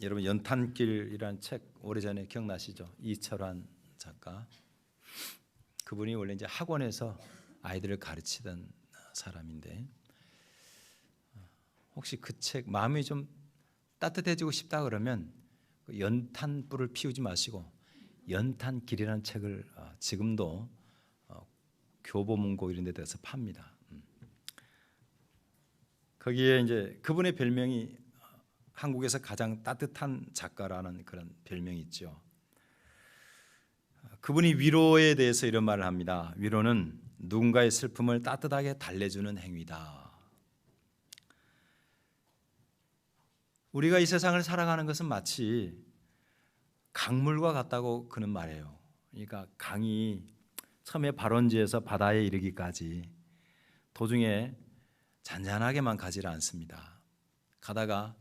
여러분 연탄길이라는 책 오래전에 기억나시죠? 이철환 작가. 그분이 원래 이제 학원에서 아이들을 가르치던 사람인데 혹시 그 책 마음이 좀 따뜻해지고 싶다 그러면 연탄불을 피우지 마시고 연탄길이라는 책을 지금도 교보문고 이런 데 가서 팝니다. 거기에 이제 그분의 별명이 한국에서 가장 따뜻한 작가라는 그런 별명이 있죠. 그분이 위로에 대해서 이런 말을 합니다. 위로는 누군가의 슬픔을 따뜻하게 달래주는 행위다. 우리가 이 세상을 살아가는 것은 마치 강물과 같다고 그는 말해요. 그러니까 강이 처음에 발원지에서 바다에 이르기까지 도중에 잔잔하게만 가지를 않습니다. 가다가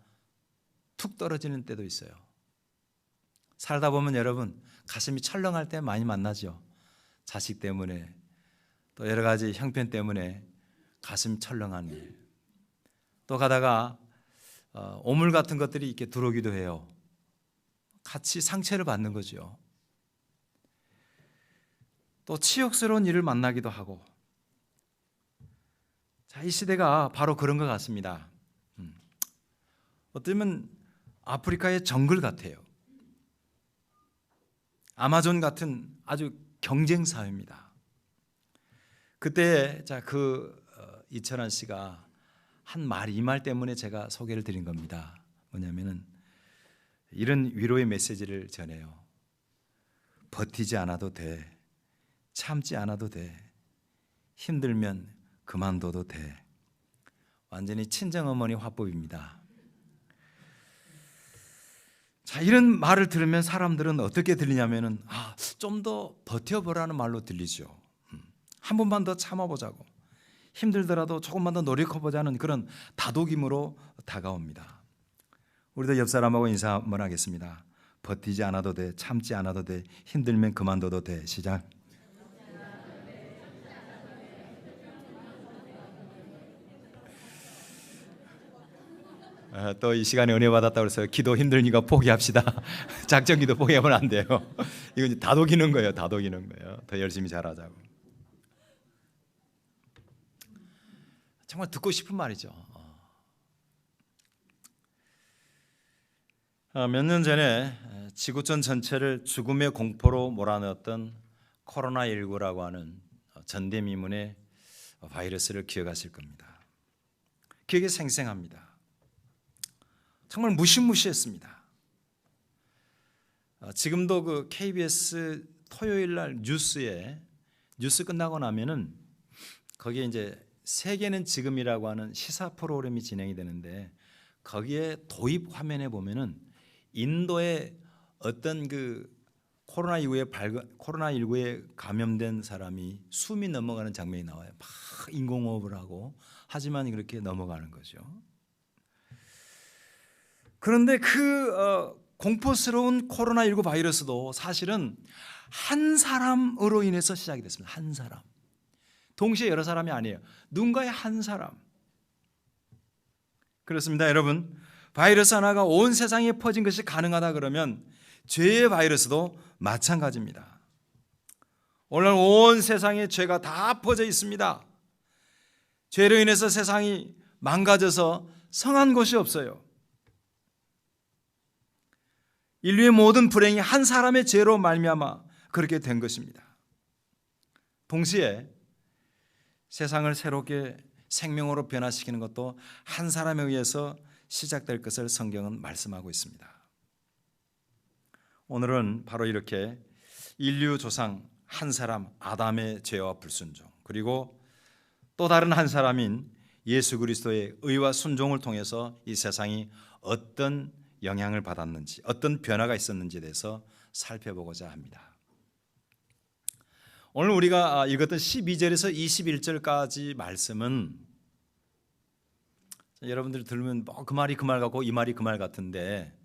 툭 떨어지는 때도 있어요. 살다 보면 여러분 가슴이 철렁할 때 많이 만나죠. 자식 때문에 또 여러 가지 형편 때문에 가슴 철렁한 일. 또 가다가 오물 같은 것들이 이렇게 들어오기도 해요. 같이 상처를 받는 거죠. 또 치욕스러운 일을 만나기도 하고. 자, 이 시대가 바로 그런 것 같습니다. 어쩌면 아프리카의 정글 같아요. 아마존 같은 아주 경쟁 사회입니다. 그때 이철환 씨가 한 말, 이 말 때문에 제가 소개를 드린 겁니다. 뭐냐면은 이런 위로의 메시지를 전해요. 버티지 않아도 돼. 참지 않아도 돼. 힘들면 그만둬도 돼. 완전히 친정어머니 화법입니다. 자, 이런 말을 들으면 사람들은 어떻게 들리냐면은 좀 더 버텨보라는 말로 들리죠. 한 번만 더 참아보자고. 힘들더라도 조금만 더 노력해보자는 그런 다독임으로 다가옵니다. 우리도 옆 사람하고 인사 한번 하겠습니다. 버티지 않아도 돼. 참지 않아도 돼. 힘들면 그만둬도 돼. 시작. 또 이 시간에 은혜 받았다고 해서 기도 힘들니까 포기합시다. 작전 기도 포기하면 안 돼요. 이건 다독이는 거예요. 다독이는 거예요. 더 열심히 잘하자고. 정말 듣고 싶은 말이죠. 몇 년 전에 지구촌 전체를 죽음의 공포로 몰아넣었던 코로나19라고 하는 전대미문의 바이러스를 기억하실 겁니다. 기억이 생생합니다. 정말 무시무시했습니다. 지금도 그 KBS 토요일 날 뉴스 끝나고 나면은 거기에 이제 세계는 지금이라고 하는 시사 프로그램이 진행이 되는데 거기에 도입 화면에 보면은 인도의 어떤 그 코로나19에 감염된 사람이 숨이 넘어가는 장면이 나와요. 막 인공호흡을 하고 하지만 그렇게 넘어가는 거죠. 그런데 공포스러운 코로나19 바이러스도 사실은 한 사람으로 인해서 시작이 됐습니다. 한 사람. 동시에 여러 사람이 아니에요. 누군가의 한 사람. 그렇습니다. 여러분, 바이러스 하나가 온 세상에 퍼진 것이 가능하다 그러면 죄의 바이러스도 마찬가지입니다. 오늘 온 세상에 죄가 다 퍼져 있습니다. 죄로 인해서 세상이 망가져서 성한 곳이 없어요. 인류의 모든 불행이 한 사람의 죄로 말미암아 그렇게 된 것입니다. 동시에 세상을 새롭게 생명으로 변화시키는 것도 한 사람에 의해서 시작될 것을 성경은 말씀하고 있습니다. 오늘은 바로 이렇게 인류 조상 한 사람 아담의 죄와 불순종, 그리고 또 다른 한 사람인 예수 그리스도의 의와 순종을 통해서 이 세상이 어떤 영향을 받았는지, 어떤 변화가 있었는지에 대해서 살펴보고자 합니다. 오늘 우리가 읽었던 12절에서 21절까지 말씀은 여러분들이 들으면 그 말이 그 말 같고 이 말이 그 말 같은데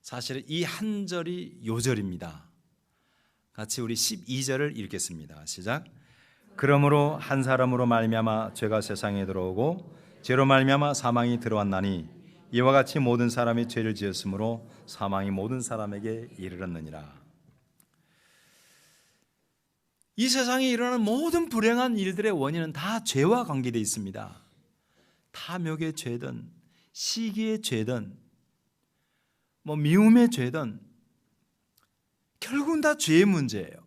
사실은 이 한 절이 요절입니다. 같이 우리 12절을 읽겠습니다. 시작. 그러므로 한 사람으로 말미암아 죄가 세상에 들어오고 죄로 말미암아 사망이 들어왔나니 이와 같이 모든 사람이 죄를 지었으므로 사망이 모든 사람에게 이르렀느니라. 이 세상에 일어나는 모든 불행한 일들의 원인은 다 죄와 관계되어 있습니다. 탐욕의 죄든 시기의 죄든 미움의 죄든 결국은 다 죄의 문제예요.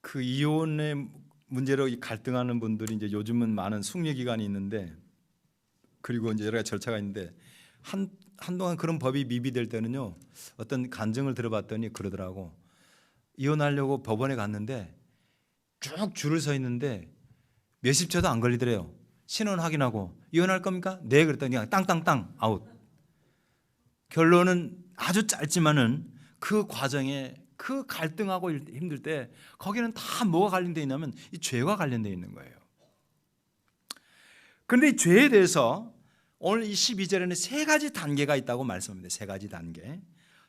그 이혼의 문제로 갈등하는 분들이 이제 요즘은 많은 숙려 기간이 있는데, 그리고 이제 여러 가지 절차가 있는데, 한동안 그런 법이 미비될 때는요, 어떤 간증을 들어봤더니 그러더라고. 이혼하려고 법원에 갔는데 쭉 줄을 서 있는데 몇십 초도 안 걸리더래요. 신원 확인하고 이혼할 겁니까? 네, 그랬더니 그냥 땅땅땅 아웃. 결론은 아주 짧지만은 그 과정에 그 갈등하고 힘들 때 거기는 다 뭐가 관련되어 있냐면 이 죄가 관련되어 있는 거예요. 그런데 이 죄에 대해서 오늘 이 12절에는 세 가지 단계가 있다고 말씀합니다. 세 가지 단계.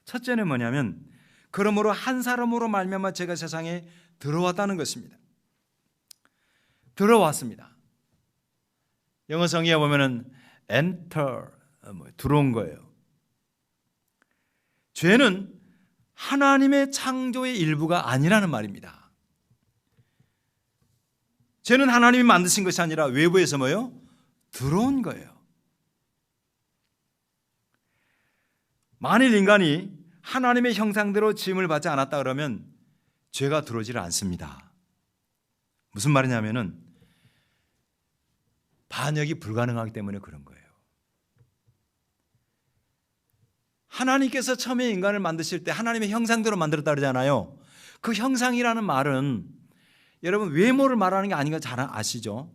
첫째는 뭐냐면 그러므로 한 사람으로 말미암아 죄가 세상에 들어왔다는 것입니다. 들어왔습니다. 영어 성경에 보면은 enter, 들어온 거예요. 죄는 하나님의 창조의 일부가 아니라는 말입니다. 죄는 하나님이 만드신 것이 아니라 외부에서 뭐예요? 들어온 거예요. 만일 인간이 하나님의 형상대로 지음을 받지 않았다 그러면 죄가 들어오지를 않습니다. 무슨 말이냐면은 반역이 불가능하기 때문에 그런 거예요. 하나님께서 처음에 인간을 만드실 때 하나님의 형상대로 만들었다 그러잖아요. 그 형상이라는 말은 여러분 외모를 말하는 게 아닌 거 잘 아시죠?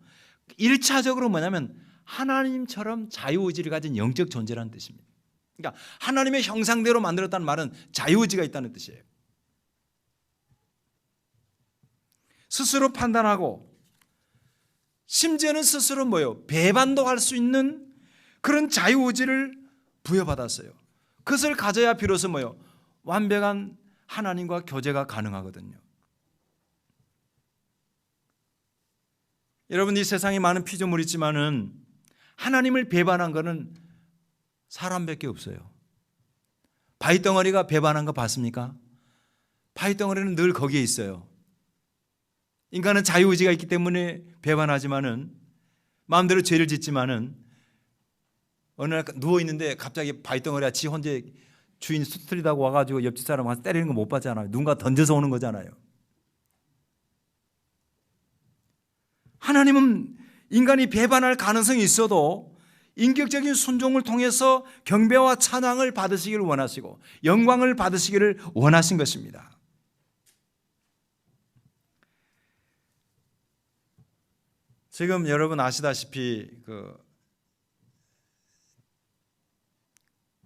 1차적으로 뭐냐면 하나님처럼 자유의지를 가진 영적 존재라는 뜻입니다. 그러니까 하나님의 형상대로 만들었다는 말은 자유의지가 있다는 뜻이에요. 스스로 판단하고 심지어는 스스로 배반도 할 수 있는 그런 자유의지를 부여받았어요. 그것을 가져야 비로소 완벽한 하나님과 교제가 가능하거든요. 여러분, 이 세상에 많은 피조물이 있지만은 하나님을 배반한 것은 사람밖에 없어요. 바위덩어리가 배반한 거 봤습니까? 바위덩어리는 늘 거기에 있어요. 인간은 자유의지가 있기 때문에 배반하지만은 마음대로 죄를 짓지만은 어느 날 누워있는데 갑자기 바위덩어리가 지 혼자 주인 수틀리다고 와가지고 옆집 사람 와서 때리는 거 못 봤잖아요. 누군가 던져서 오는 거잖아요. 하나님은 인간이 배반할 가능성이 있어도 인격적인 순종을 통해서 경배와 찬양을 받으시기를 원하시고 영광을 받으시기를 원하신 것입니다. 지금 여러분 아시다시피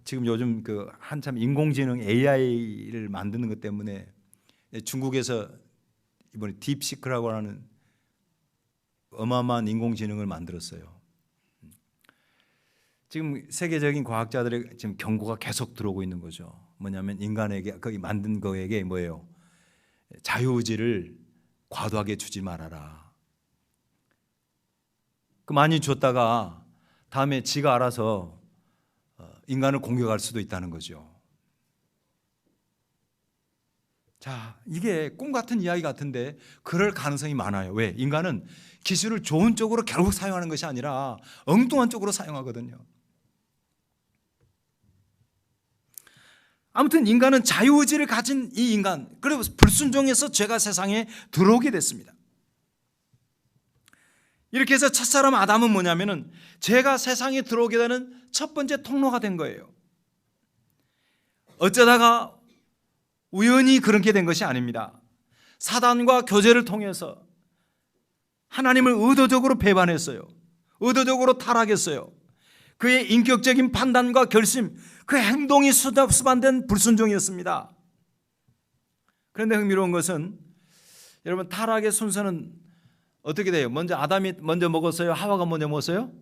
지금 요즘 한참 인공지능 AI를 만드는 것 때문에 중국에서 이번에 딥시크라고 하는 어마어마한 인공지능을 만들었어요. 지금 세계적인 과학자들의 지금 경고가 계속 들어오고 있는 거죠. 뭐냐면 인간에게 거기 만든 거에게 뭐예요? 자유의지를 과도하게 주지 말아라. 많이 줬다가 다음에 지가 알아서 인간을 공격할 수도 있다는 거죠. 자, 이게 꿈 같은 이야기 같은데 그럴 가능성이 많아요. 왜? 인간은 기술을 좋은 쪽으로 결국 사용하는 것이 아니라 엉뚱한 쪽으로 사용하거든요. 아무튼 인간은 자유의지를 가진 이 인간, 그리고 불순종해서 죄가 세상에 들어오게 됐습니다. 이렇게 해서 첫사람 아담은 뭐냐면은 죄가 세상에 들어오게 되는 첫 번째 통로가 된 거예요. 어쩌다가 우연히 그렇게 된 것이 아닙니다. 사단과 교제를 통해서 하나님을 의도적으로 배반했어요. 의도적으로 타락했어요. 그의 인격적인 판단과 결심, 그 행동이 수반된 불순종이었습니다. 그런데 흥미로운 것은 여러분 타락의 순서는 어떻게 돼요? 먼저 아담이 먼저 먹었어요? 하와가 먼저 먹었어요?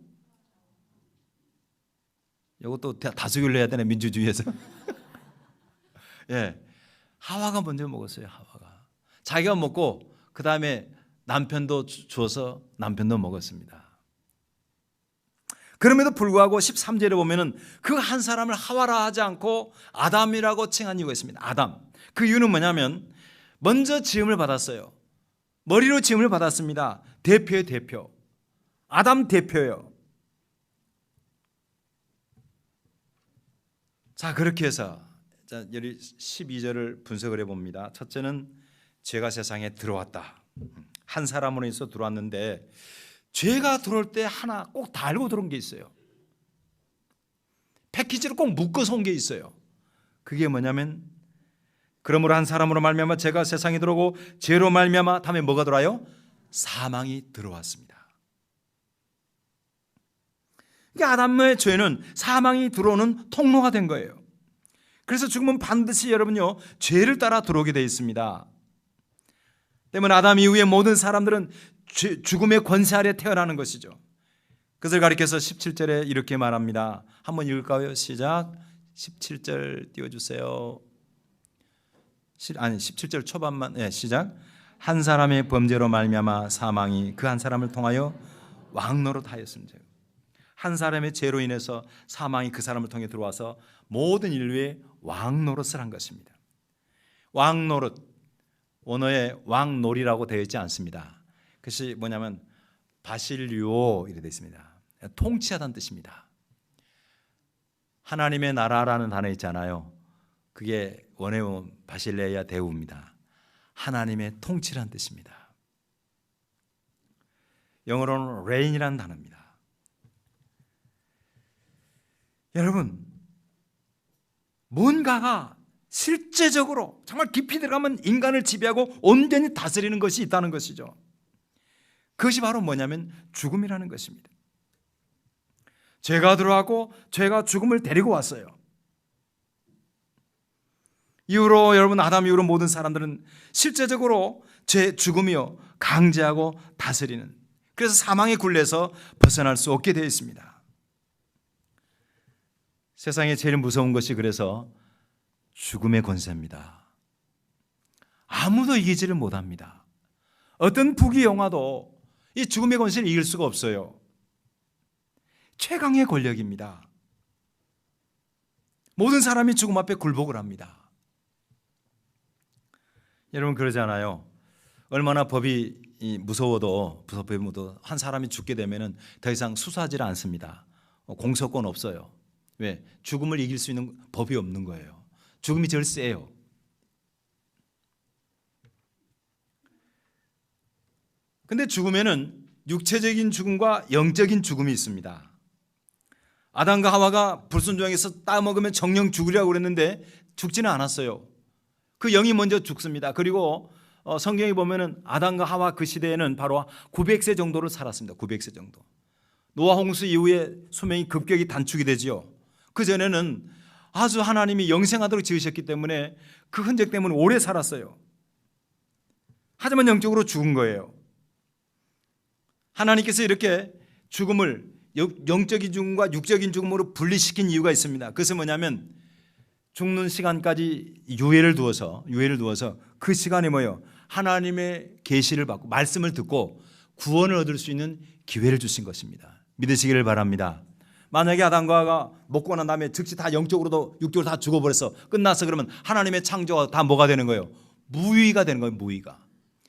이것도 다수결로 해야 되네, 민주주의에서. 예, 하와가 먼저 먹었어요. 하와가. 자기가 먹고 그 다음에 남편도 주어서 남편도 먹었습니다. 그럼에도 불구하고 13절에 보면은 그 한 사람을 하와라 하지 않고 아담이라고 칭한 이유가 있습니다. 아담. 그 이유는 뭐냐면 먼저 지음을 받았어요. 머리로 지음을 받았습니다. 대표의 대표. 아담 대표예요. 자, 그렇게 해서 여기 12절을 분석을 해봅니다. 첫째는 죄가 세상에 들어왔다. 한 사람으로 해서 들어왔는데 죄가 들어올 때 하나 꼭 달고 들어온 게 있어요. 패키지로 꼭 묶어서 온 게 있어요. 그게 뭐냐면 그러므로 한 사람으로 말미암아 죄가 세상에 들어오고 죄로 말미암아 다음에 뭐가 들어와요? 사망이 들어왔습니다. 그러니까 아담의 죄는 사망이 들어오는 통로가 된 거예요. 그래서 죽음은 반드시 여러분요 죄를 따라 들어오게 되어 있습니다. 때문에 아담 이후에 모든 사람들은 죽음의 권세 아래 태어나는 것이죠. 그것을 가리켜서 17절에 이렇게 말합니다. 한번 읽을까요? 시작. 17절 띄워주세요. 17절 초반만. 네, 시작. 한 사람의 범죄로 말미암아 사망이 그 한 사람을 통하여 왕노릇하였습니다. 한 사람의 죄로 인해서 사망이 그 사람을 통해 들어와서 모든 인류의 왕노릇을 한 것입니다. 왕노릇, 원어에 왕놀이라고 되어 있지 않습니다. 그것이 뭐냐면 바실리오 이렇게 되어 있습니다. 통치하다는 뜻입니다. 하나님의 나라라는 단어 있잖아요. 그게 원어에 보면 바실레야 데우입니다. 하나님의 통치라는 뜻입니다. 영어로는 reign이라는 단어입니다. 여러분, 뭔가가 실제적으로 정말 깊이 들어가면 인간을 지배하고 온전히 다스리는 것이 있다는 것이죠. 그것이 바로 뭐냐면 죽음이라는 것입니다. 죄가 들어왔고 죄가 죽음을 데리고 왔어요. 이후로 여러분 아담 이후로 모든 사람들은 실제적으로 죽음이요 강제하고 다스리는, 그래서 사망의 굴레에서 벗어날 수 없게 되어 있습니다. 세상에 제일 무서운 것이 그래서 죽음의 권세입니다. 아무도 이기지를 못합니다. 어떤 부귀영화도 이 죽음의 권세를 이길 수가 없어요. 최강의 권력입니다. 모든 사람이 죽음 앞에 굴복을 합니다. 여러분 그러잖아요. 얼마나 법이 무서워도 한 사람이 죽게 되면 더 이상 수사하지 않습니다. 공소권 없어요. 왜? 죽음을 이길 수 있는 법이 없는 거예요. 죽음이 제일 세요. 근데 죽음에는 육체적인 죽음과 영적인 죽음이 있습니다. 아담과 하와가 불순종해서 따먹으면 정령 죽으리라고 그랬는데 죽지는 않았어요. 그 영이 먼저 죽습니다. 그리고 성경에 보면은 아담과 하와 그 시대에는 바로 900세 정도를 살았습니다. 900세 정도. 노아 홍수 이후에 수명이 급격히 단축이 되지요. 그 전에는 아주 하나님이 영생하도록 지으셨기 때문에 그 흔적 때문에 오래 살았어요. 하지만 영적으로 죽은 거예요. 하나님께서 이렇게 죽음을 영적인 죽음과 육적인 죽음으로 분리시킨 이유가 있습니다. 그것은 뭐냐면 죽는 시간까지 유예를 두어서 그 시간에 뭐예요? 하나님의 계시를 받고 말씀을 듣고 구원을 얻을 수 있는 기회를 주신 것입니다. 믿으시기를 바랍니다. 만약에 아담과 하와가 먹고 난 다음에 즉시 다 영적으로도 육적으로 다 죽어버려서 끝났어 그러면 하나님의 창조가 다 뭐가 되는 거예요? 무의가 되는 거예요. 무의가.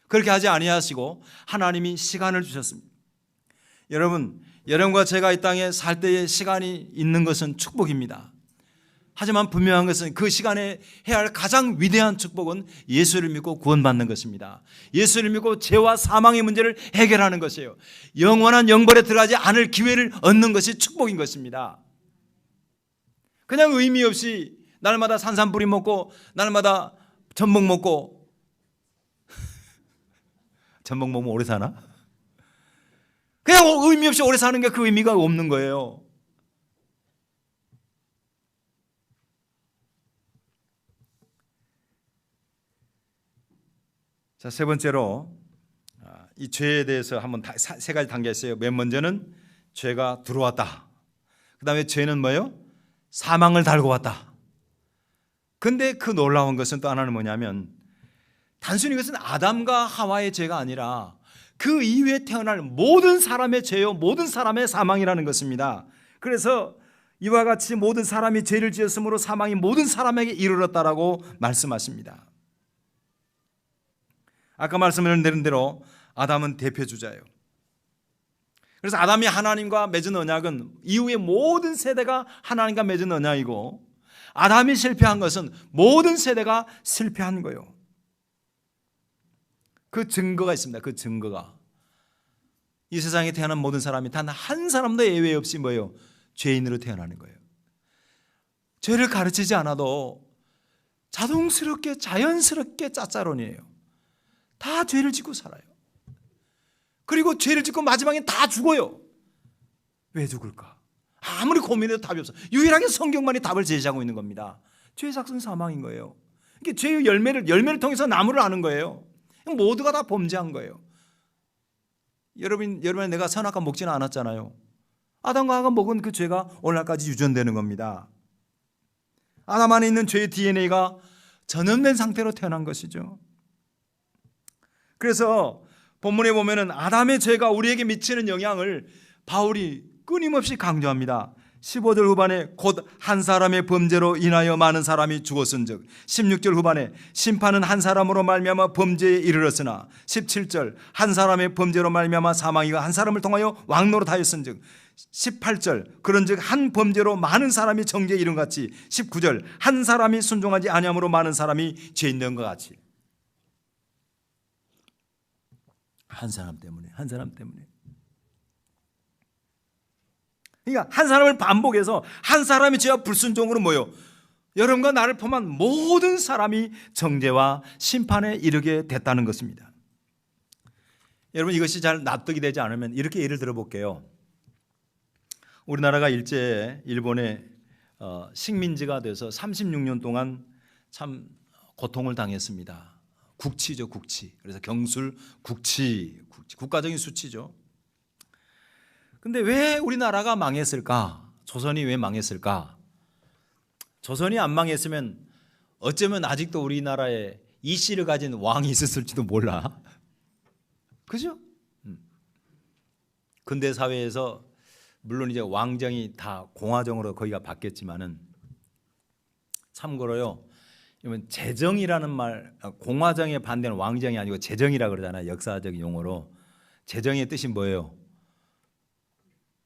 그렇게 하지 아니하시고 하나님이 시간을 주셨습니다. 여러분과 제가 이 땅에 살 때의 시간이 있는 것은 축복입니다. 하지만 분명한 것은 그 시간에 해야 할 가장 위대한 축복은 예수를 믿고 구원받는 것입니다. 예수를 믿고 죄와 사망의 문제를 해결하는 것이에요. 영원한 영벌에 들어가지 않을 기회를 얻는 것이 축복인 것입니다. 그냥 의미 없이 날마다 산삼뿌리 먹고 날마다 전복 먹고 전복 먹으면 오래 사나? 그냥 의미 없이 오래 사는 게 그 의미가 없는 거예요. 자, 세 번째로 이 죄에 대해서 한번 세 가지 단계가 있어요. 맨 먼저는 죄가 들어왔다. 그 다음에 죄는 뭐예요? 사망을 달고 왔다. 근데 그 놀라운 것은 또 하나는 뭐냐면 단순히 이것은 아담과 하와의 죄가 아니라 그 이후에 태어날 모든 사람의 죄요, 모든 사람의 사망이라는 것입니다. 그래서 이와 같이 모든 사람이 죄를 지었으므로 사망이 모든 사람에게 이르렀다라고 말씀하십니다. 아까 말씀을 드린 대로 아담은 대표주자예요. 그래서 아담이 하나님과 맺은 언약은 이후의 모든 세대가 하나님과 맺은 언약이고, 아담이 실패한 것은 모든 세대가 실패한 거예요. 그 증거가 있습니다. 그 증거가 이 세상에 태어난 모든 사람이 단 한 사람도 예외 없이 뭐예요? 죄인으로 태어나는 거예요. 죄를 가르치지 않아도 자동스럽게 자연스럽게 짜짜론이에요. 다 죄를 짓고 살아요. 그리고 죄를 짓고 마지막엔 다 죽어요. 왜 죽을까? 아무리 고민해도 답이 없어. 유일하게 성경만이 답을 제시하고 있는 겁니다. 죄의 삭은 사망인 거예요. 이게 죄의 열매를 통해서 나무를 아는 거예요. 모두가 다 범죄한 거예요. 여러분이 내가 선악과 먹지는 않았잖아요. 아담과 하와가 먹은 그 죄가 오늘날까지 유전되는 겁니다. 아담 안에 있는 죄의 DNA가 전염된 상태로 태어난 것이죠. 그래서 본문에 보면은 아담의 죄가 우리에게 미치는 영향을 바울이 끊임없이 강조합니다. 15절 후반에 곧 한 사람의 범죄로 인하여 많은 사람이 죽었은즉, 16절 후반에 심판은 한 사람으로 말미암아 범죄에 이르렀으나, 17절 한 사람의 범죄로 말미암아 사망이 한 사람을 통하여 왕노릇하였은즉, 18절 그런즉 한 범죄로 많은 사람이 정죄에 이른 것 같이, 19절 한 사람이 순종하지 아니함으로 많은 사람이 죄 있는 것 같이. 한 사람 때문에. 그러니까 한 사람을 반복해서 한 사람이 죄와 불순종으로 모여 여러분과 나를 포함한 모든 사람이 정죄와 심판에 이르게 됐다는 것입니다. 여러분, 이것이 잘 납득이 되지 않으면 이렇게 예를 들어볼게요. 우리나라가 일제에 일본의 식민지가 돼서 36년 동안 참 고통을 당했습니다. 국치죠, 국치. 그래서 경술, 국치, 국가적인 수치죠. 근데 왜 우리나라가 망했을까? 조선이 왜 망했을까? 조선이 안 망했으면 어쩌면 아직도 우리나라에 이씨를 가진 왕이 있었을지도 몰라. 그죠? 근대 사회에서 물론 이제 왕정이 다 공화정으로 거기가 바뀌었지만은, 참고로요, 이건 제정이라는 말, 공화정에 반대는 왕정이 아니고 제정이라 그러잖아요. 역사적인 용어로. 제정의 뜻이 뭐예요?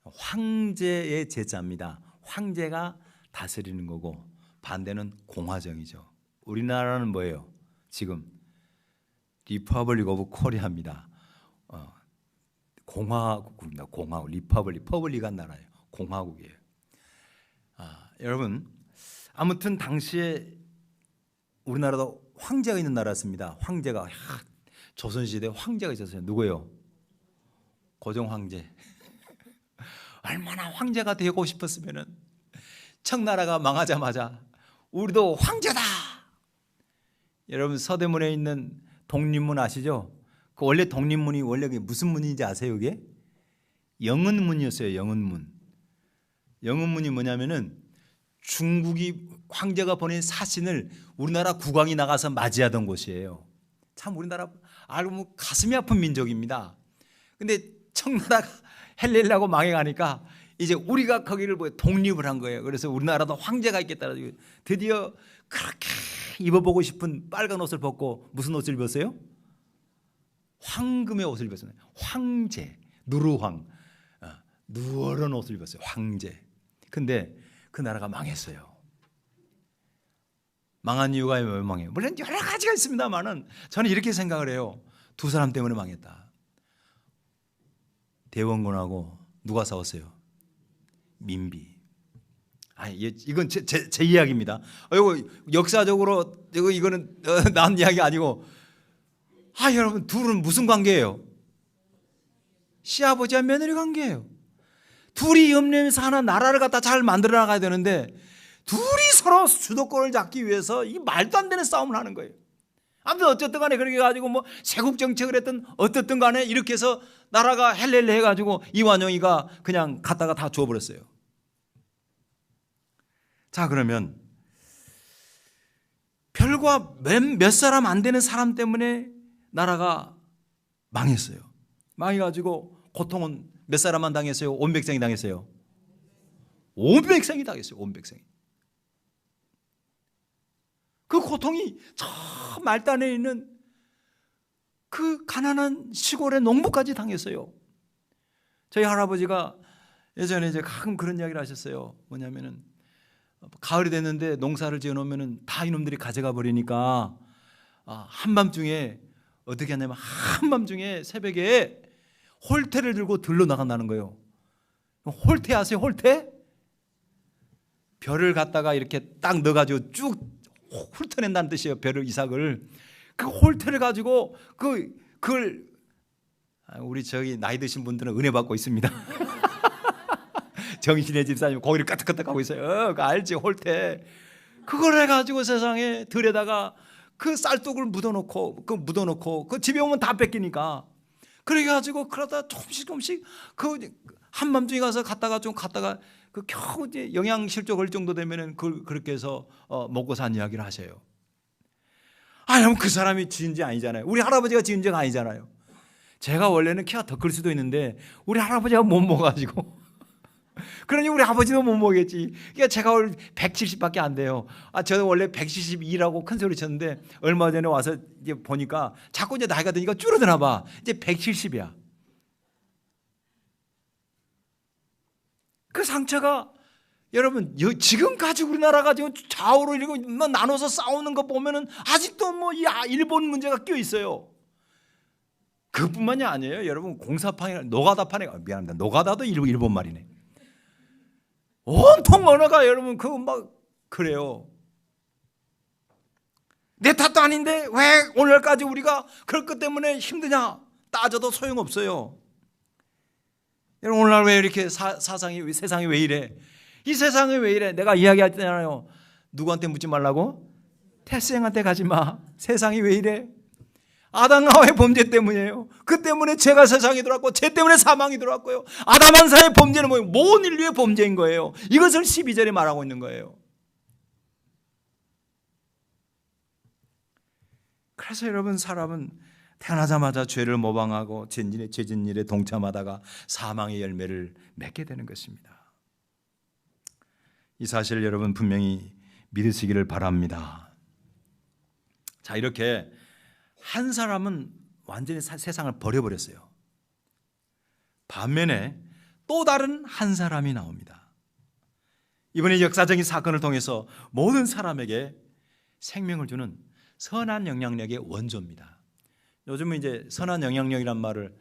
황제의 제자입니다. 황제가 다스리는 거고, 반대는 공화정이죠. 우리나라는 뭐예요? 지금 리퍼블릭 오브 코리아입니다. 공화국입니다. 공화국. 리퍼블릭한 나라예요. 공화국이에요. 여러분, 아무튼 당시에 우리나라도 황제가 있는 나라였습니다. 황제가, 조선시대에 황제가 있었어요. 누구예요? 고종 황제. 얼마나 황제가 되고 싶었으면은, 청나라가 망하자마자 우리도 황제다. 여러분, 서대문에 있는 독립문 아시죠? 그 원래 독립문이 원래 무슨 문인지 아세요? 그게 영은문이었어요. 영은문. 영은문이 뭐냐면은 중국이 황제가 보낸 사신을 우리나라 국왕이 나가서 맞이하던 곳이에요. 참 우리나라 알고 보면 가슴이 아픈 민족입니다. 근데 청나라가 헬렐라고 망해가니까 이제 우리가 거기를 독립을 한 거예요. 그래서 우리나라도 황제가 있겠다. 드디어 그렇게 입어보고 싶은 빨간 옷을 벗고 무슨 옷을 입었어요? 황금의 옷을 입었어요. 황제, 누르황, 누런 옷을 입었어요. 황제. 근데 그 나라가 망했어요. 망한 이유가 왜 망해요? 물론 여러 가지가 있습니다만은 저는 이렇게 생각을 해요. 두 사람 때문에 망했다. 대원군하고 누가 싸웠어요? 민비. 이건 제 이야기입니다. 이거 역사적으로 이거는 난 이야기 아니고, 여러분, 둘은 무슨 관계예요? 시아버지와 며느리 관계예요. 둘이 엮내면서 하나 나라를 갖다 잘 만들어 나가야 되는데 둘이 서로 주도권을 잡기 위해서 이 말도 안 되는 싸움을 하는 거예요. 아무튼 어쨌든 간에 그렇게 해가지고 뭐 세국 정책을 했든 어쨌든 간에 이렇게 해서 나라가 헬렐레 해가지고 이완용이가 그냥 갖다가 다 줘버렸어요. 자, 그러면 별과 몇 사람 안 되는 사람 때문에 나라가 망했어요. 망해가지고 고통은 몇 사람만 당했어요? 온 백성이 당했어요. 온 백성이 당했어요. 온 백성이. 그 고통이 저 말단에 있는 그 가난한 시골의 농부까지 당했어요. 저희 할아버지가 예전에 이제 가끔 그런 이야기를 하셨어요. 뭐냐면은 가을이 됐는데 농사를 지어놓으면은 다 이놈들이 가져가 버리니까 한밤중에 어떻게 하냐면 한밤중에 새벽에 홀대를 들고 들러 나간다는 거예요. 홀대 아세요? 홀대? 별을 갖다가 이렇게 딱 넣어가지고 쭉 훑어낸다는 뜻이에요. 별을 이삭을. 그 홀대를 가지고 그걸 우리 저기 나이 드신 분들은 은혜 받고 있습니다. 정신의 집사님 고기를 까딱까딱 하고 있어요. 그거 알지? 홀대. 그걸 해가지고 세상에 들에다가 그 쌀독을 묻어놓고 그 집에 오면 다 뺏기니까 그래가지고 그러다 조금씩 그 한밤중에 가서 갔다가 그 겨우 이제 영양실조 걸 정도 되면은 그렇게 해서 먹고 산 이야기를 하셔요. 아니, 그 사람이 지은 지 아니잖아요. 우리 할아버지가 지은 지가 아니잖아요. 제가 원래는 키가 더 클 수도 있는데 우리 할아버지가 못 먹어가지고 그러니 우리 아버지도 못 먹겠지. 그러니까 제가 원래 170밖에 안 돼요. 저는 원래 172라고 큰 소리 쳤는데 얼마 전에 와서 이제 보니까 자꾸 이제 나이가 드니까 줄어드나 봐. 이제 170이야. 그 상처가 여러분 지금까지 우리나라가 지금 좌우로 이렇게 나눠서 싸우는 거 보면은 아직도 뭐 이 일본 문제가 끼어 있어요. 그뿐만이 아니에요. 여러분 공사판이나 노가다판에 미안합니다. 노가다도 일본 말이네. 온통 언어가 여러분 그거 막 그래요. 내 탓도 아닌데 왜 오늘까지 우리가 그럴 것 때문에 힘드냐 따져도 소용없어요. 여러분 오늘날 왜 이렇게 세상이 왜 이래? 이 세상이 왜 이래? 내가 이야기했잖아요. 누구한테 묻지 말라고? 태생한테 가지 마. 세상이 왜 이래? 아담과 하와의 범죄 때문이에요. 그 때문에 죄가 세상에 들어왔고 죄 때문에 사망이 들어왔고요. 아담 한 사의 범죄는 뭐예요? 모든 인류의 범죄인 거예요. 이것을 12절에 말하고 있는 거예요. 그래서 여러분 사람은 태어나자마자 죄를 모방하고 죄진 일에 동참하다가 사망의 열매를 맺게 되는 것입니다. 이 사실을 여러분 분명히 믿으시기를 바랍니다. 자, 이렇게 한 사람은 완전히 세상을 버려버렸어요. 반면에 또 다른 한 사람이 나옵니다. 이번에 역사적인 사건을 통해서 모든 사람에게 생명을 주는 선한 영향력의 원조입니다. 요즘은 이제 선한 영향력이란 말을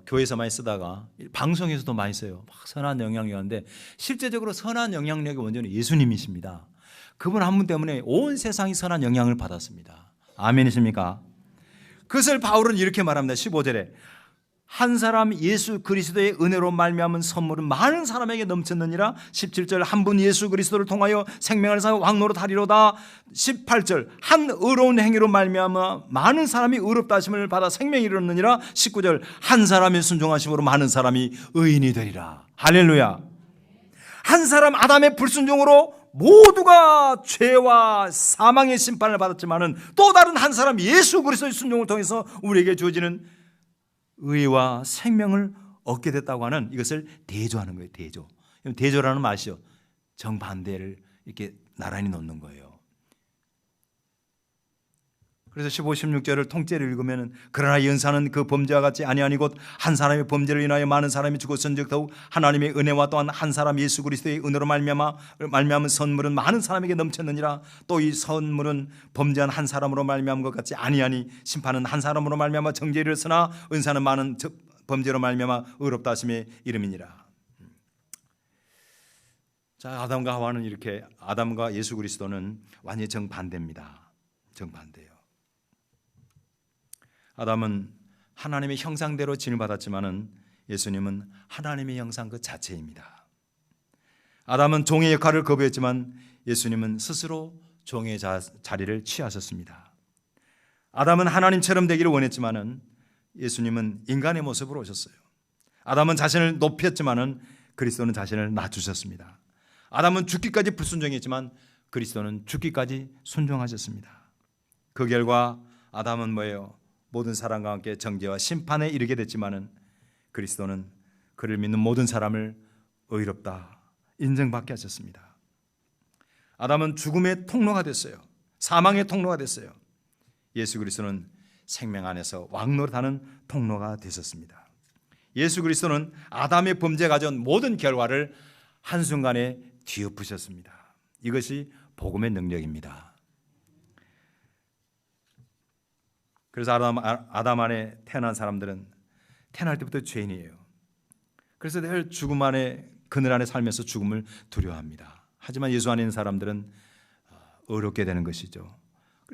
교회에서 많이 쓰다가 방송에서도 많이 써요. 막 선한 영향력인데 실제적으로 선한 영향력의 원조는 예수님이십니다. 그분 한 분 때문에 온 세상이 선한 영향을 받았습니다. 아멘이십니까? 그것을 바울은 이렇게 말합니다. 15절에 한 사람 예수 그리스도의 은혜로 말미암은 선물은 많은 사람에게 넘쳤느니라. 17절 한 분 예수 그리스도를 통하여 생명을 사고 왕노로 다리로다. 18절 한 의로운 행위로 말미암아 많은 사람이 의롭다 하심을 받아 생명이 이르느니라. 19절 한 사람의 순종하심으로 많은 사람이 의인이 되리라. 할렐루야. 한 사람 아담의 불순종으로 모두가 죄와 사망의 심판을 받았지만은 또 다른 한 사람 예수 그리스도의 순종을 통해서 우리에게 주어지는 의와 생명을 얻게 됐다고 하는 이것을 대조하는 거예요. 대조라는 말이죠. 정반대를 이렇게 나란히 놓는 거예요. 그래서 15, 16절을 통째로 읽으면 그러나 연사는 그 범죄와 같이 아니하니 곧 한 사람의 범죄를 인하여 많은 사람이 죽었은즉 더욱 하나님의 은혜와 또한 한 사람 예수 그리스도의 은혜로 말미암은 선물은 많은 사람에게 넘쳤느니라. 또 이 선물은 범죄한 한 사람으로 말미암은 것 같이 아니하니 심판은 한 사람으로 말미암아 정죄를 이르으나 은사는 많은 범죄로 말미암아 의롭다 하심의 이름이니라. 자, 아담과 하와는 이렇게 아담과 예수 그리스도는 완전히 정반대입니다. 정반대예요. 아담은 하나님의 형상대로 지음을 받았지만은 예수님은 하나님의 형상 그 자체입니다. 아담은 종의 역할을 거부했지만 예수님은 스스로 종의 자리를 취하셨습니다. 아담은 하나님처럼 되기를 원했지만은 예수님은 인간의 모습으로 오셨어요. 아담은 자신을 높였지만은 그리스도는 자신을 낮추셨습니다. 아담은 죽기까지 불순종했지만 그리스도는 죽기까지 순종하셨습니다. 그 결과 아담은 뭐예요? 모든 사람과 함께 정죄와 심판에 이르게 됐지만은 그리스도는 그를 믿는 모든 사람을 의롭다 인정받게 하셨습니다. 아담은 죽음의 통로가 됐어요. 사망의 통로가 됐어요. 예수 그리스도는 생명 안에서 왕노릇하는 통로가 되셨습니다. 예수 그리스도는 아담의 범죄 가져온 모든 결과를 한순간에 뒤엎으셨습니다. 이것이 복음의 능력입니다. 그래서 아담 안에 태어난 사람들은 태어날 때부터 죄인이에요. 그래서 늘 죽음 안에, 그늘 안에 살면서 죽음을 두려워합니다. 하지만 예수 안에 있는 사람들은 어렵게 되는 것이죠.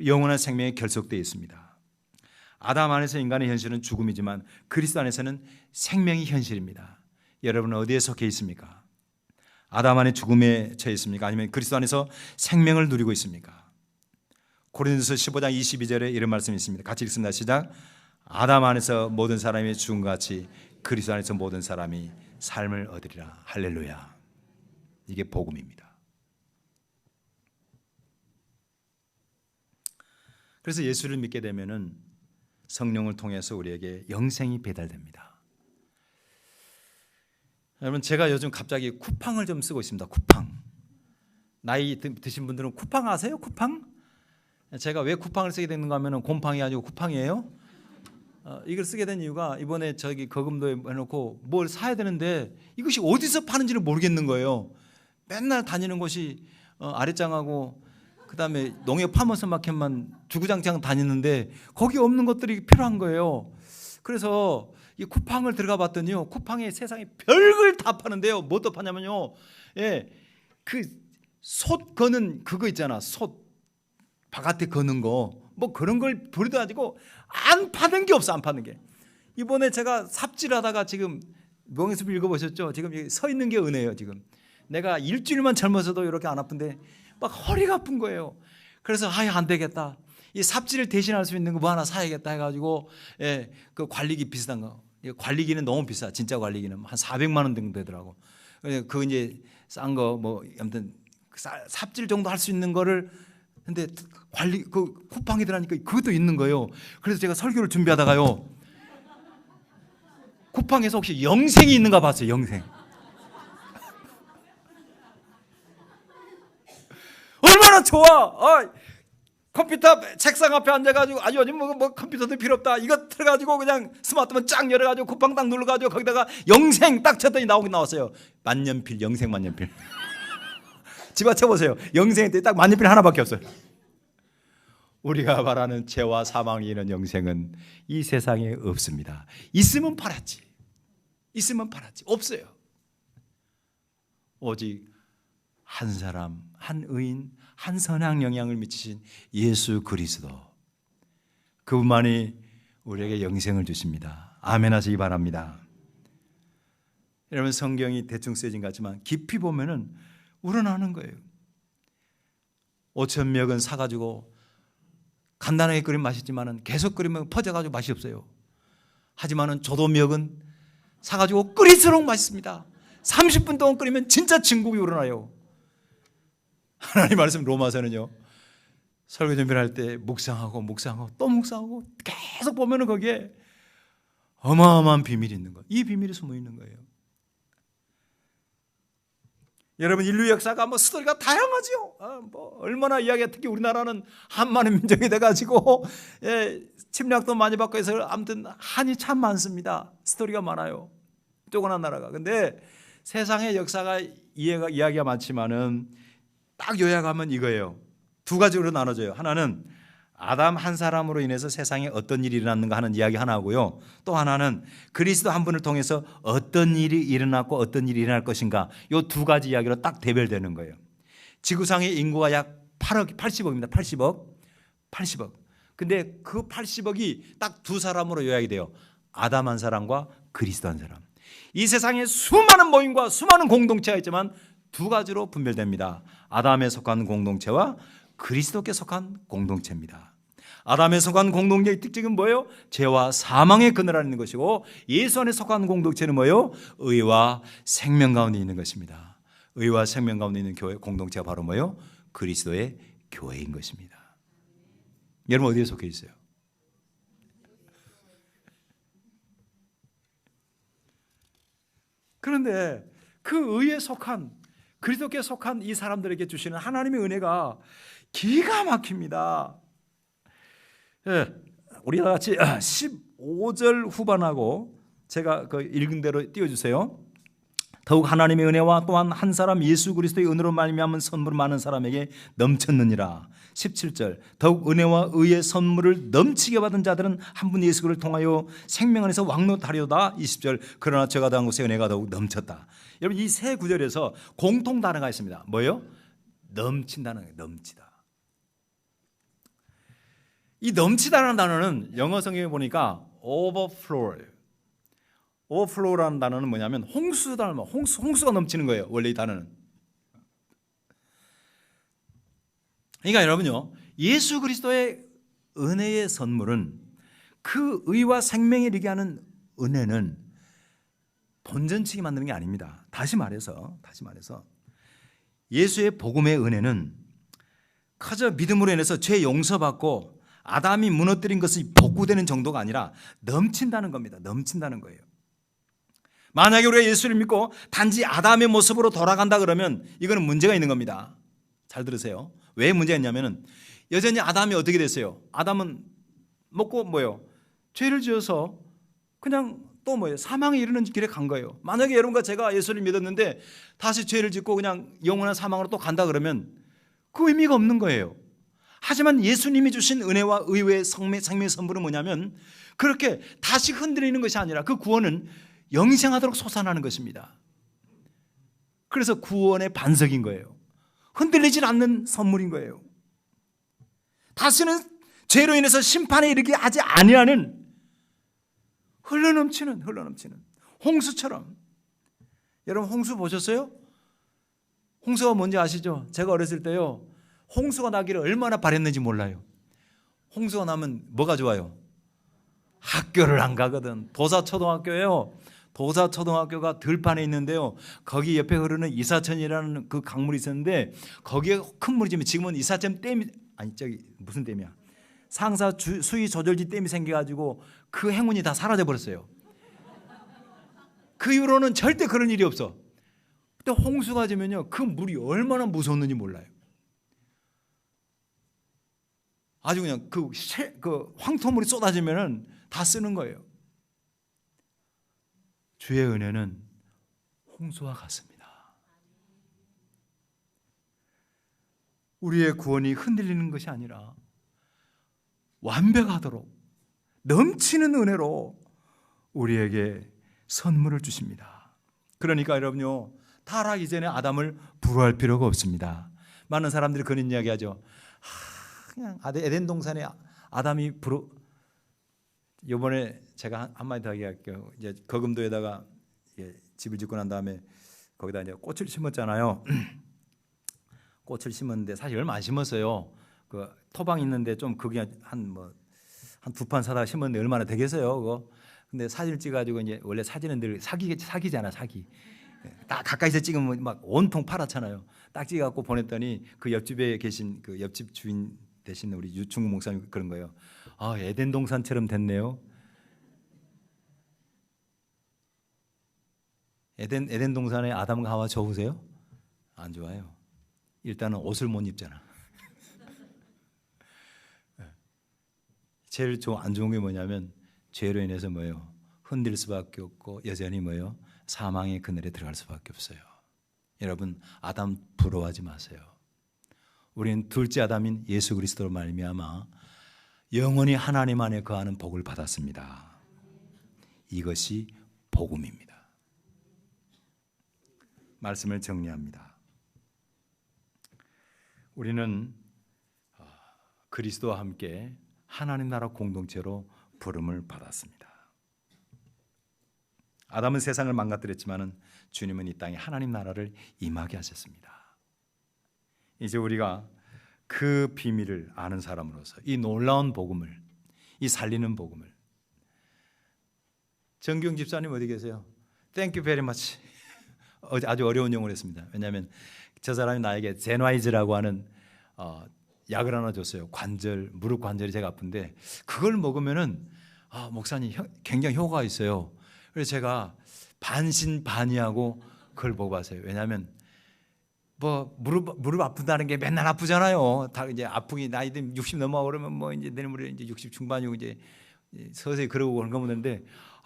영원한 생명이 결속되어 있습니다. 아담 안에서 인간의 현실은 죽음이지만 그리스도 안에서는 생명이 현실입니다. 여러분은 어디에 속해 있습니까? 아담 안에 죽음에 처해 있습니까? 아니면 그리스도 안에서 생명을 누리고 있습니까? 고린도서 15장 22절에 이런 말씀이 있습니다. 같이 읽습니다. 시작. 아담 안에서 모든 사람이 죽음같이 그리스도 안에서 모든 사람이 삶을 얻으리라. 할렐루야. 이게 복음입니다. 그래서 예수를 믿게 되면은 성령을 통해서 우리에게 영생이 배달됩니다. 여러분, 제가 요즘 갑자기 쿠팡을 좀 쓰고 있습니다. 쿠팡. 나이 드신 분들은 쿠팡 아세요? 쿠팡? 제가 왜 쿠팡을 쓰게 됐는가 하면 곰팡이 아니고 쿠팡이에요. 이걸 쓰게 된 이유가 이번에 저기 거금도에 해놓고 뭘 사야 되는데 이것이 어디서 파는지를 모르겠는 거예요. 맨날 다니는 곳이 아랫장하고 그다음에 농협 파머스 마켓만 주구장창 다니는데 거기 없는 것들이 필요한 거예요. 그래서 이 쿠팡을 들어가 봤더니요, 쿠팡에 세상에 별걸 다 파는데요. 뭐 또 파냐면요, 예, 그 솥 거는 그거 있잖아. 솥 바깥에 거는 거, 뭐 그런 걸 버리도 가지고 안 파는 게 없어. 안 파는 게. 이번에 제가 삽질하다가 지금 명예숲 읽어보셨죠? 지금 여기 서 있는 게 은혜예요. 지금 내가 일주일만 젊어서도 이렇게 안 아픈데 막 허리가 아픈 거예요. 그래서 안 되겠다. 이 삽질을 대신할 수 있는 거 뭐 하나 사야겠다 해가지고, 예, 그 관리기 비슷한 거. 관리기는 너무 비싸. 진짜 관리기는 한 400만 원 정도 되더라고. 그거 이제 싼 거 뭐 아무튼 삽질 정도 할 수 있는 거를, 근데 그 쿠팡이 들어가니까 그것도 있는 거예요. 그래서 제가 설교를 준비하다가요, 쿠팡에서 혹시 영생이 있는가 봤어요. 영생. 얼마나 좋아. 컴퓨터 책상 앞에 앉아가지고 요즘 뭐 컴퓨터도 필요 없다. 이거 틀어가지고 그냥 스마트폰 쫙 열어가지고 쿠팡 딱 눌러가지고 거기다가 영생 딱 쳤더니 나왔어요. 만년필, 영생 만년필. 집어쳐보세요. 영생일 때 딱 만년필 하나밖에 없어요. 우리가 말하는 죄와 사망이 있는 영생은 이 세상에 없습니다. 있으면 팔았지. 있으면 팔았지. 없어요. 오직 한 사람, 한 의인, 한 선한 영향을 미치신 예수 그리스도, 그분만이 우리에게 영생을 주십니다. 아멘 하시기 바랍니다. 여러분, 성경이 대충 쓰여진 것 같지만 깊이 보면은 우러나는 거예요. 5,000멱은 사가지고 간단하게 끓이면 맛있지만은 계속 끓이면 퍼져가지고 맛이 없어요. 하지만은 조도멱은 사가지고 끓일수록 맛있습니다. 30분 동안 끓이면 진짜 진국이 우러나요. 하나님 말씀 로마서는요, 설교 준비를 할 때 묵상하고 또 묵상하고 계속 보면은 거기에 어마어마한 비밀이 있는 거예요. 이 비밀이 숨어 있는 거예요. 여러분, 인류 역사가 뭐 스토리가 다양하죠. 뭐 얼마나 이야기가, 특히 우리나라는 한만의 민족이 돼가지고, 예, 침략도 많이 받고 해서 아무튼 한이 참 많습니다. 스토리가 많아요. 조그만 나라가. 근데 세상의 역사가 이야기가 많지만은 딱 요약하면 이거예요. 두 가지로 나눠져요. 하나는 아담 한 사람으로 인해서 세상에 어떤 일이 일어났는가 하는 이야기 하나 하고요. 또 하나는 그리스도 한 분을 통해서 어떤 일이 일어났고 어떤 일이 일어날 것인가, 이 두 가지 이야기로 딱 대별되는 거예요. 지구상의 인구가 약 80억입니다. 80억. 근데 그 80억이 딱 두 사람으로 요약이 돼요. 아담 한 사람과 그리스도 한 사람. 이 세상에 수많은 모임과 수많은 공동체가 있지만 두 가지로 분별됩니다. 아담에 속한 공동체와 그리스도께 속한 공동체입니다. 아담에 속한 공동체의 특징은 뭐예요? 죄와 사망의 그늘 안에 있는 것이고, 예수 안에 속한 공동체는 뭐예요? 의와 생명 가운데 있는 것입니다. 의와 생명 가운데 있는 교회 공동체가 바로 뭐예요? 그리스도의 교회인 것입니다. 여러분 어디에 속해 있어요? 그런데 그 의에 속한, 그리스도께 속한 이 사람들에게 주시는 하나님의 은혜가 기가 막힙니다. 예, 우리 다 같이 15절 후반하고 제가 그 읽은 대로 띄워주세요. 더욱 하나님의 은혜와 또한 한 사람 예수 그리스도의 은혜로 말미암은 선물을 많은 사람에게 넘쳤느니라. 17절 더욱 은혜와 의의 선물을 넘치게 받은 자들은 한 분 예수를 통하여 생명 안에서 왕노하리로다. 20절 그러나 저가 더한 곳에 은혜가 더욱 넘쳤다. 여러분 이 세 구절에서 공통 단어가 있습니다. 뭐예요? 넘친다는 거예요. 넘치다. 이 넘치다라는 단어는 영어 성경에 보니까 overflow예요. overflow라는 단어는 뭐냐면 홍수 단어, 홍수가 넘치는 거예요. 원래 이 단어는. 그러니까 여러분요, 예수 그리스도의 은혜의 선물은, 그 의와 생명에 이르게 하는 은혜는 본전치게 만드는 게 아닙니다. 다시 말해서 예수의 복음의 은혜는 그저 믿음으로 인해서 죄 용서받고 아담이 무너뜨린 것이 복구되는 정도가 아니라 넘친다는 겁니다. 넘친다는 거예요. 만약에 우리가 예수를 믿고 단지 아담의 모습으로 돌아간다 그러면 이거는 문제가 있는 겁니다. 잘 들으세요. 왜 문제가 있냐면은 여전히 아담이 어떻게 됐어요? 아담은 먹고 뭐예요? 죄를 지어서 그냥 또 뭐예요? 사망에 이르는 길에 간 거예요. 만약에 여러분과 제가 예수를 믿었는데 다시 죄를 짓고 그냥 영원한 사망으로 또 간다 그러면 그 의미가 없는 거예요. 하지만 예수님이 주신 은혜와 의의 생명의 선물은 뭐냐면 그렇게 다시 흔들리는 것이 아니라 그 구원은 영생하도록 솟아나는 것입니다. 그래서 구원의 반석인 거예요. 흔들리질 않는 선물인 거예요. 다시는 죄로 인해서 심판에 이르게 하지 아니하는 흘러넘치는 홍수처럼. 여러분 홍수 보셨어요? 홍수가 뭔지 아시죠? 제가 어렸을 때요, 홍수가 나기를 얼마나 바랬는지 몰라요. 홍수가 나면 뭐가 좋아요? 학교를 안 가거든. 도사초등학교예요. 도사초등학교가 들판에 있는데요, 거기 옆에 흐르는 이사천이라는 그 강물이 있었는데 거기에 큰 물이 지면 지금은 이사천 댐이, 아니 저기 무슨 댐이야, 상사 수위 조절지 댐이 생겨가지고 그 행운이 다 사라져 버렸어요. 그 이후로는 절대 그런 일이 없어. 근데 홍수가 지면요, 그 물이 얼마나 무서웠는지 몰라요. 아주 그냥 그 황토물이 쏟아지면은 다 쓰는 거예요. 주의 은혜는 홍수와 같습니다. 우리의 구원이 흔들리는 것이 아니라 완벽하도록 넘치는 은혜로 우리에게 선물을 주십니다. 그러니까 여러분요, 타락 이전에 아담을 부러워할 필요가 없습니다. 많은 사람들이 그런 이야기하죠. 그냥 에덴 동산에 아담이 이번에 제가 한마디 더 얘기할게요. 이제 거금도에다가 집을 짓고 난 다음에 거기다 이제 꽃을 심었잖아요. 꽃을 심었는데 사실 얼마 안 심었어요. 그 토방 있는데 좀 그게 한 두 판 사다가 심었는데 얼마나 되겠어요, 그거. 근데 사진을 찍어가지고 이제 원래 사진은 늘 사기잖아, 사기. 딱 가까이서 찍으면 막 온통 파랗잖아요. 딱 찍어갖고 보냈더니 그 옆집에 계신 그 옆집 주인 대신 우리 유충구 목사님 그런 거예요. 아, 에덴 동산처럼 됐네요. 에덴 동산에 아담과 하와 좋으세요? 안 좋아요. 일단은 옷을 못 입잖아. 제일 안 좋은 게 뭐냐면 죄로 인해서 뭐예요? 흔들 수밖에 없고 여전히 뭐예요? 사망의 그늘에 들어갈 수밖에 없어요. 여러분, 아담 부러워하지 마세요. 우리는 둘째 아담인 예수 그리스도로 말미암아 영원히 하나님 안에 거하는 복을 받았습니다. 이것이 복음입니다. 말씀을 정리합니다. 우리는 그리스도와 함께 하나님 나라 공동체로 부름을 받았습니다. 아담은 세상을 망가뜨렸지만 주님은 이 땅에 하나님 나라를 임하게 하셨습니다. 이제 우리가 그 비밀을 아는 사람으로서 이 놀라운 복음을, 이 살리는 복음을, 정경 집사님 어디 계세요? Thank you very much. 아주 어려운 용어를 했습니다. 왜냐하면 저 사람이 나에게 제너이즈라고 하는 약을 하나 줬어요. 무릎 관절이 제가 아픈데 그걸 먹으면은 목사님 굉장히 효과가 있어요. 그래서 제가 반신반의하고 그걸 먹어봤어요. 왜냐하면 무릎 아프다는 게 맨날 아프잖아요. 다 이제 아프기 나이든 60 넘어 그러면 이제 내년 모레 이제 60 중반이고 이제 서서히 그러고 그런 거 보는데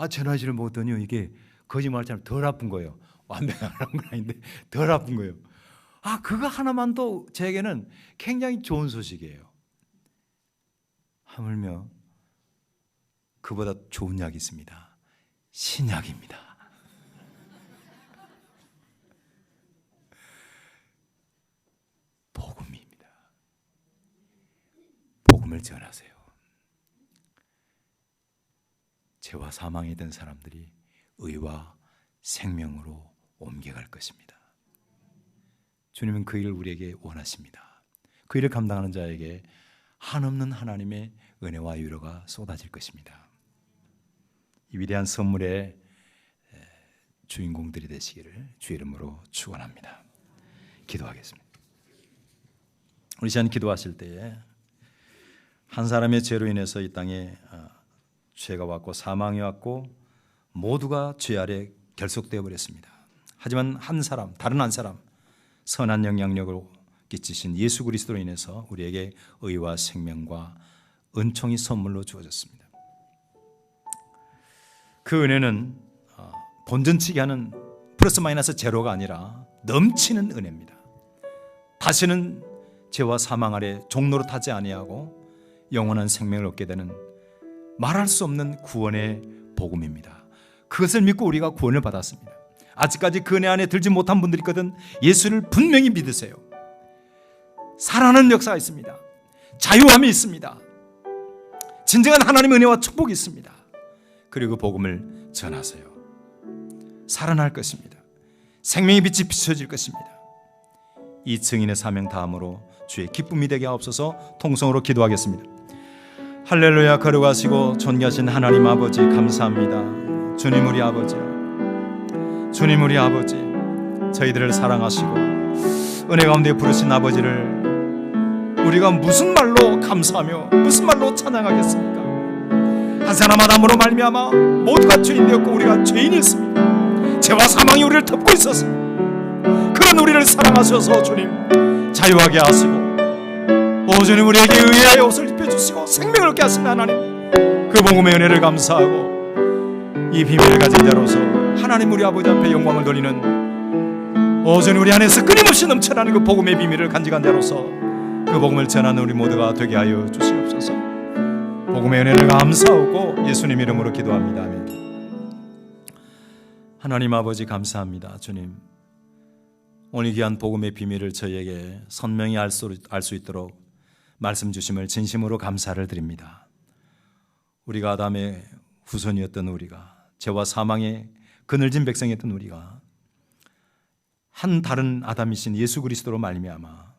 제나이를 먹었더니 이게 거짓말처럼 덜 아픈 거예요. 완벽한 건 아닌데 덜 아픈 거예요. 그거 하나만도 저에게는 굉장히 좋은 소식이에요. 하물며 그보다 좋은 약이 있습니다. 신약입니다. 복음입니다. 복음을 전하세요. 죄와 사망에 든 사람들이 의와 생명으로 옮겨갈 것입니다. 주님은 그 일을 우리에게 원하십니다. 그 일을 감당하는 자에게 한없는 하나님의 은혜와 위로가 쏟아질 것입니다. 이 위대한 선물의 주인공들이 되시기를 주의 이름으로 축원합니다. 기도하겠습니다. 우리 시간 기도하실 때에 한 사람의 죄로 인해서 이 땅에 죄가 왔고 사망이 왔고 모두가 죄 아래 결속되어 버렸습니다. 하지만 다른 한 사람 선한 영향력으로 끼치신 예수 그리스도로 인해서 우리에게 의와 생명과 은총이 선물로 주어졌습니다. 그 은혜는 본전치기 하는 플러스 마이너스 제로가 아니라 넘치는 은혜입니다. 다시는 죄와 사망 아래 종로로 타지 아니하고 영원한 생명을 얻게 되는 말할 수 없는 구원의 복음입니다. 그것을 믿고 우리가 구원을 받았습니다. 아직까지 그 은혜 안에 들지 못한 분들이 있거든 예수를 분명히 믿으세요. 살아나는 역사가 있습니다. 자유함이 있습니다. 진정한 하나님의 은혜와 축복이 있습니다. 그리고 복음을 전하세요. 살아날 것입니다. 생명의 빛이 비춰질 것입니다. 이 증인의 사명 다음으로 주의 기쁨이 되게 하옵소서. 통성으로 기도하겠습니다. 할렐루야. 거룩하시고 존귀하신 하나님 아버지 감사합니다. 주님 우리 아버지, 주님 우리 아버지, 저희들을 사랑하시고 은혜 가운데 부르신 아버지를 우리가 무슨 말로 감사하며 무슨 말로 찬양하겠습니까? 한 사람 아담으로 말미암아 모두가 죄인 되었고 우리가 죄인이었습니다. 죄와 사망이 우리를 덮고 있었습니다. 그런 우리를 사랑하셔서 주님 자유하게 하시고 주님 우리에게 의의 옷을 입혀주시고 생명을 얻게 하신 하나님, 그 복음의 은혜를 감사하고 이 비밀을 가진 자로서 하나님 우리 아버지 앞에 영광을 돌리는 주님 우리 안에서 끊임없이 넘쳐나는 그 복음의 비밀을 간직한 자로서 그 복음을 전하는 우리 모두가 되게 하여 주시옵소서. 복음의 은혜를 감사하고 예수님 이름으로 기도합니다. 아멘. 하나님 아버지 감사합니다. 주님 오늘 귀한 복음의 비밀을 저희에게 선명히 알 수 있도록 말씀 주심을 진심으로 감사를 드립니다. 우리가 아담의 후손이었던 우리가, 죄와 사망의 그늘진 백성이었던 우리가 한 다른 아담이신 예수 그리스도로 말미암아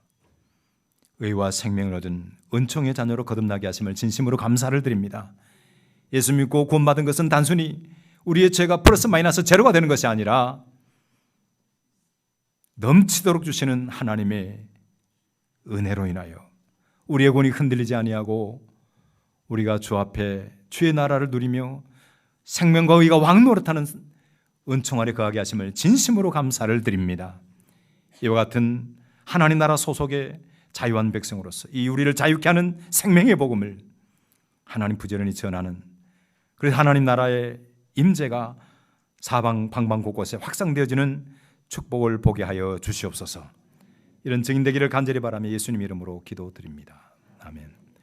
의와 생명을 얻은 은총의 자녀로 거듭나게 하심을 진심으로 감사를 드립니다. 예수 믿고 구원받은 것은 단순히 우리의 죄가 플러스 마이너스 제로가 되는 것이 아니라 넘치도록 주시는 하나님의 은혜로 인하여 우리의 권이 흔들리지 아니하고 우리가 주 앞에 주의 나라를 누리며 생명과 의가 왕노릇하는 은총 아래 거하게 하심을 진심으로 감사를 드립니다. 이와 같은 하나님 나라 소속의 자유한 백성으로서 이 우리를 자유케 하는 생명의 복음을 하나님 부지런히 전하는, 그래서 하나님 나라의 임재가 사방 방방 곳곳에 확산되어지는 축복을 보게 하여 주시옵소서. 이런 증인 되기를 간절히 바라며 예수님 이름으로 기도드립니다. 아멘.